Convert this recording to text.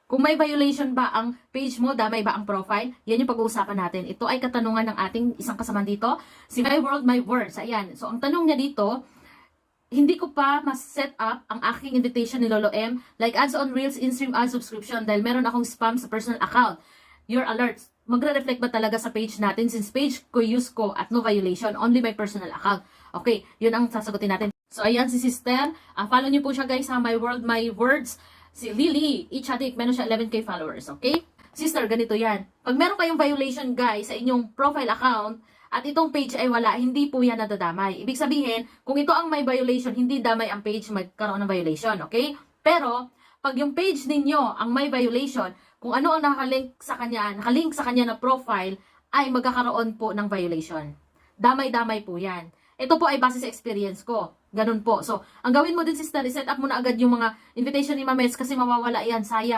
Kung may violation ba ang page mo, damay ba ang profile, yan yung pag-uusapan natin. Ito ay katanungan ng ating isang kasama dito, si My World, My Words. Ayan. So, ang tanong niya dito, hindi ko pa mas-set up ang aking invitation ni Lolo M, like ads on Reels, in-stream ads, subscription, dahil meron akong spam sa personal account. Your alerts, magre-reflect ba talaga sa page natin since page ko use ko at no violation, only my personal account. Okay, yun ang sasagutin natin. So, ayan si sister. Follow niyo po siya guys sa My World, My Words. Si Lily, each adik, meron siya 11k followers, okay? Sister, ganito yan. Pag meron kayong violation guys sa inyong profile account, at itong page ay wala, hindi po yan nadadamay. Ibig sabihin, kung ito ang may violation, hindi damay ang page magkaroon ng violation, okay? Pero, pag yung page ninyo ang may violation, kung ano ang nakalink sa kanya na profile, ay magkakaroon po ng violation. Damay-damay po yan. Ito po ay base sa experience ko. Ganun po. So, ang gawin mo din sister, set up mo na agad yung mga invitation ni Mames kasi mawawala yan, sayang.